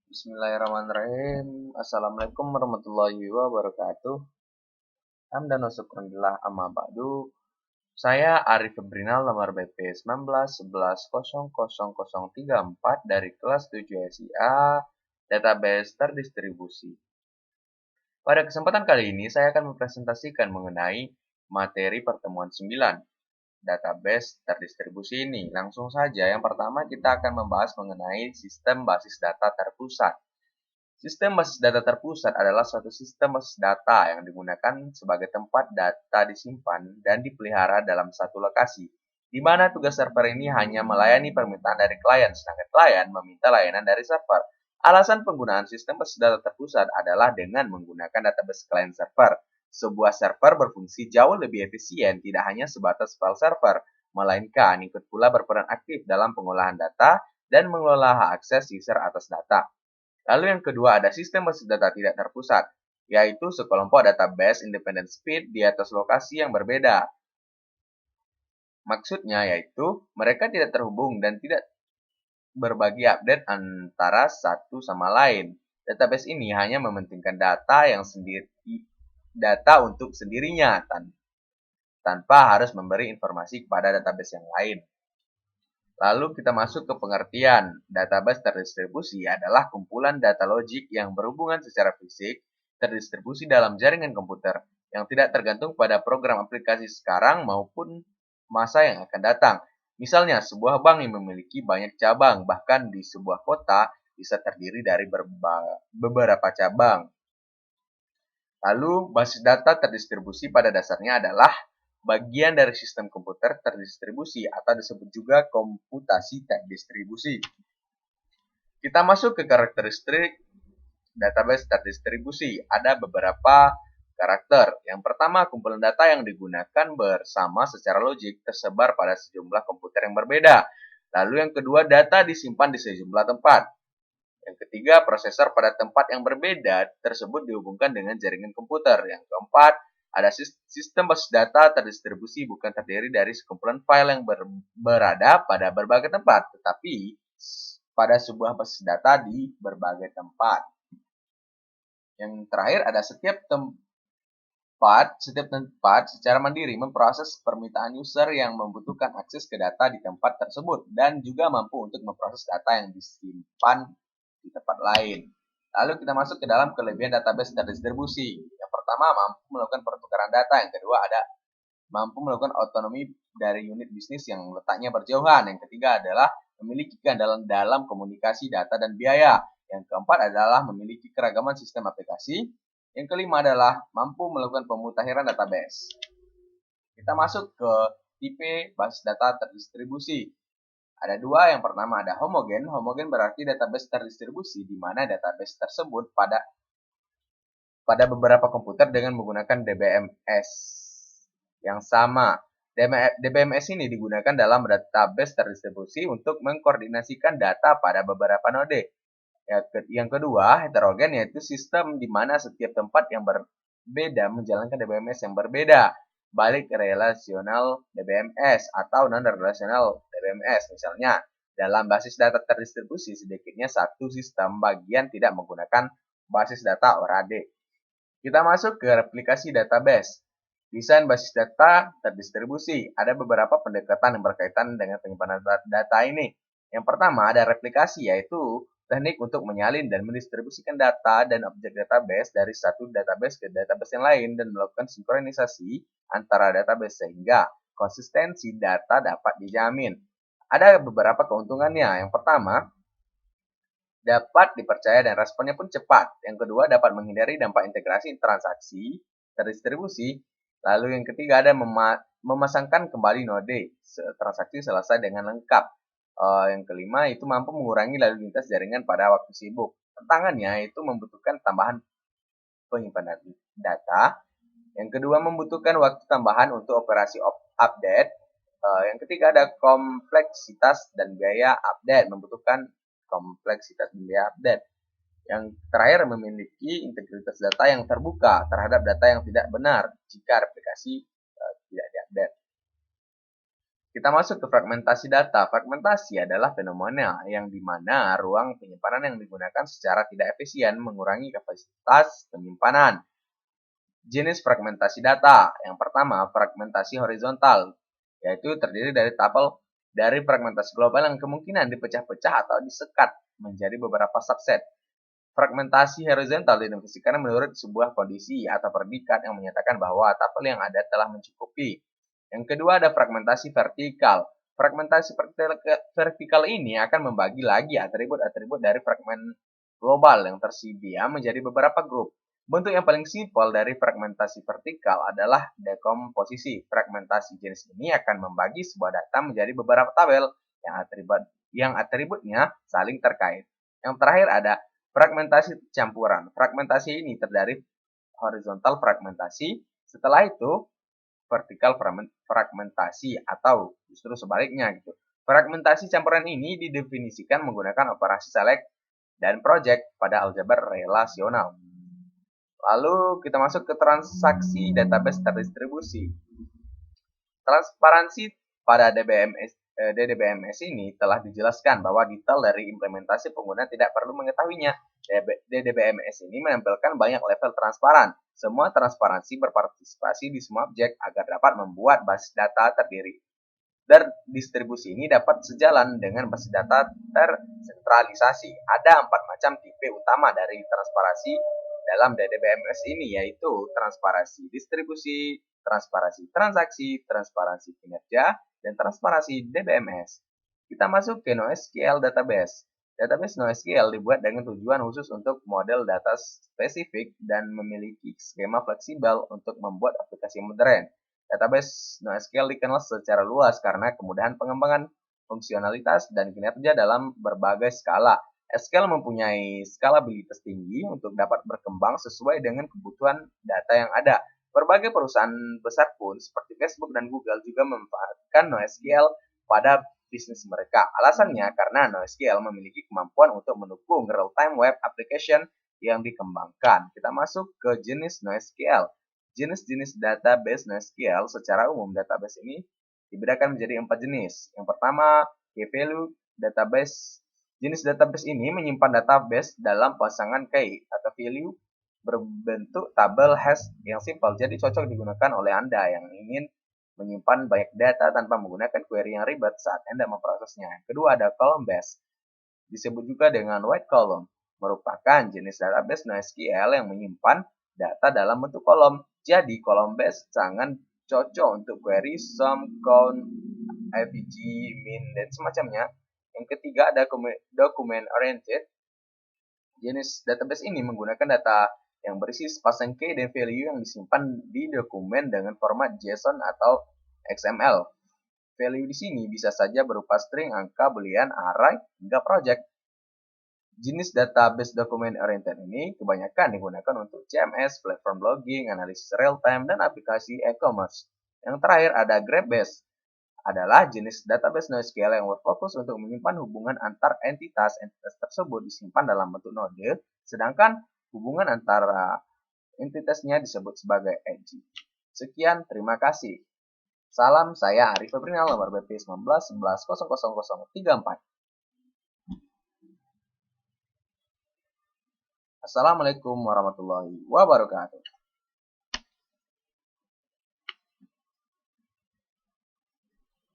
Bismillahirrahmanirrahim. Assalamualaikum warahmatullahi wabarakatuh. Hamdan wa syukranillah amma ba'du. Saya Arif Febrinal nomor BP 1911000034 dari kelas 7 SIA Database Terdistribusi. Pada kesempatan kali ini saya akan mempresentasikan mengenai materi pertemuan 9 database terdistribusi ini. Langsung saja, yang pertama kita akan membahas mengenai sistem basis data terpusat. Sistem basis data terpusat adalah suatu sistem basis data yang digunakan sebagai tempat data disimpan dan dipelihara dalam satu lokasi, di mana tugas server ini hanya melayani permintaan dari klien, sedangkan klien meminta layanan dari server. Alasan penggunaan sistem basis data terpusat adalah dengan menggunakan database client server. Sebuah server berfungsi jauh lebih efisien, tidak hanya sebatas file server, melainkan ikut pula berperan aktif dalam pengolahan data dan mengelola hak akses user atas data. Lalu yang kedua ada sistem basis data tidak terpusat, yaitu sekelompok database independent speed di atas lokasi yang berbeda. Maksudnya yaitu mereka tidak terhubung dan tidak berbagi update antara satu sama lain. Database ini hanya mementingkan data untuk sendirinya tanpa harus memberi informasi kepada database yang lain. Lalu kita masuk ke pengertian. Database terdistribusi adalah kumpulan data logik yang berhubungan secara fisik terdistribusi dalam jaringan komputer yang tidak tergantung pada program aplikasi sekarang maupun masa yang akan datang. Misalnya, sebuah bank yang memiliki banyak cabang, bahkan di sebuah kota bisa terdiri dari beberapa cabang. Lalu, basis data terdistribusi pada dasarnya adalah bagian dari sistem komputer terdistribusi atau disebut juga komputasi terdistribusi. Kita masuk ke karakteristik database terdistribusi. Ada beberapa karakter. Yang pertama, kumpulan data yang digunakan bersama secara logik tersebar pada sejumlah komputer yang berbeda. Lalu yang kedua, data disimpan di sejumlah tempat. Yang ketiga, prosesor pada tempat yang berbeda tersebut dihubungkan dengan jaringan komputer. Yang keempat, ada sistem basis data terdistribusi bukan terdiri dari sekumpulan file yang berada pada berbagai tempat, tetapi pada sebuah basis data di berbagai tempat. Yang terakhir ada setiap tempat secara mandiri memproses permintaan user yang membutuhkan akses ke data di tempat tersebut dan juga mampu untuk memproses data yang disimpan di tempat lain. Lalu kita masuk ke dalam kelebihan database terdistribusi. Yang pertama, mampu melakukan pertukaran data. Yang kedua, ada mampu melakukan otonomi dari unit bisnis yang letaknya berjauhan. Yang ketiga adalah memiliki keandalan dalam komunikasi data dan biaya. Yang keempat adalah memiliki keragaman sistem aplikasi. Yang kelima adalah mampu melakukan pemutakhiran database. Kita masuk ke tipe basis data terdistribusi. Ada dua, yang pertama ada homogen. Homogen berarti database terdistribusi di mana database tersebut pada beberapa komputer dengan menggunakan DBMS yang sama. DBMS ini digunakan dalam database terdistribusi untuk mengkoordinasikan data pada beberapa node. Yang kedua, heterogen, yaitu sistem di mana setiap tempat yang berbeda menjalankan DBMS yang berbeda. Balik relasional DBMS atau non-relational DBMS. Misalnya, dalam basis data terdistribusi, sedikitnya satu sistem bagian tidak menggunakan basis data ORAD. Kita masuk ke replikasi database. Desain basis data terdistribusi. Ada beberapa pendekatan yang berkaitan dengan penyimpanan data ini. Yang pertama ada replikasi, yaitu teknik untuk menyalin dan mendistribusikan data dan objek database dari satu database ke database yang lain dan melakukan sinkronisasi antara database sehingga konsistensi data dapat dijamin. Ada beberapa keuntungannya. Yang pertama, dapat dipercaya dan responnya pun cepat. Yang kedua, dapat menghindari dampak integrasi transaksi terdistribusi. Lalu yang ketiga ada memasangkan kembali node transaksi selesai dengan lengkap. Yang kelima itu mampu mengurangi lalu lintas jaringan pada waktu sibuk. Tantangannya itu membutuhkan tambahan penyimpanan data. Yang kedua membutuhkan waktu tambahan untuk operasi update. Yang ketiga ada kompleksitas dan biaya update, membutuhkan kompleksitas dan biaya update. Yang terakhir memiliki integritas data yang terbuka terhadap data yang tidak benar jika replikasi tidak diupdate. Kita masuk ke fragmentasi data. Fragmentasi adalah fenomena yang dimana ruang penyimpanan yang digunakan secara tidak efisien mengurangi kapasitas penyimpanan. Jenis fragmentasi data. Yang pertama, fragmentasi horizontal, yaitu terdiri dari tabel dari fragmentasi global yang kemungkinan dipecah-pecah atau disekat menjadi beberapa subset. Fragmentasi horizontal didefinisikan menurut sebuah kondisi atau predikat yang menyatakan bahwa tabel yang ada telah mencukupi. Yang kedua ada fragmentasi vertikal. Fragmentasi vertikal ini akan membagi lagi atribut-atribut dari fragmen global yang tersedia menjadi beberapa grup. Bentuk yang paling simpel dari fragmentasi vertikal adalah dekomposisi. Fragmentasi jenis ini akan membagi sebuah data menjadi beberapa tabel yang atributnya saling terkait. Yang terakhir ada fragmentasi campuran. Fragmentasi ini terdiri horizontal fragmentasi, setelah itu vertikal fragmentasi atau justru sebaliknya gitu. Fragmentasi campuran ini didefinisikan menggunakan operasi select dan project pada aljabar relasional. Lalu kita masuk ke transaksi database terdistribusi. Transparansi pada DDBMS ini telah dijelaskan bahwa detail dari implementasi pengguna tidak perlu mengetahuinya. DDBMS ini menampilkan banyak level transparan. Semua transparansi berpartisipasi di semua objek agar dapat membuat basis data terdiri. Distribusi ini dapat sejalan dengan basis data tersentralisasi. Ada 4 macam tipe utama dari transparansi dalam DDBMS ini, yaitu transparansi distribusi, transparansi transaksi, transparansi kinerja, dan transparansi DBMS. Kita masuk ke NoSQL database. Database NoSQL dibuat dengan tujuan khusus untuk model data spesifik dan memiliki skema fleksibel untuk membuat aplikasi modern. Database NoSQL dikenal secara luas karena kemudahan pengembangan fungsionalitas dan kinerja dalam berbagai skala. SQL mempunyai skalabilitas tinggi untuk dapat berkembang sesuai dengan kebutuhan data yang ada. Berbagai perusahaan besar pun seperti Facebook dan Google juga memanfaatkan NoSQL pada bisnis mereka. Alasannya karena NoSQL memiliki kemampuan untuk mendukung real-time web application yang dikembangkan. Kita masuk ke jenis NoSQL. Jenis-jenis database NoSQL secara umum database ini dibedakan menjadi 4 jenis. Yang pertama, key value database. Jenis database ini menyimpan database dalam pasangan key atau value berbentuk tabel hash yang simpel, jadi cocok digunakan oleh Anda yang ingin menyimpan banyak data tanpa menggunakan query yang ribet saat Anda memprosesnya. Kedua ada column based, disebut juga dengan white column, merupakan jenis database NoSQL yang menyimpan data dalam bentuk kolom. Jadi column based sangat cocok untuk query sum, count, avg, min, dan semacamnya. Yang ketiga ada document oriented. Jenis database ini menggunakan data yang berisi sepasang key dan value yang disimpan di dokumen dengan format JSON atau XML. Value di sini bisa saja berupa string, angka, boolean, array, hingga project. Jenis database document oriented ini kebanyakan digunakan untuk CMS, platform logging, analisis real time, dan aplikasi e-commerce. Yang terakhir ada graph based, adalah jenis database NoSQL yang berfokus untuk menyimpan hubungan antar entitas. Entitas tersebut disimpan dalam bentuk node, sedangkan hubungan antara entitasnya disebut sebagai edge. Sekian, terima kasih. Salam, saya Arif Febrinal, nomor BP 1911000034. Assalamualaikum warahmatullahi wabarakatuh.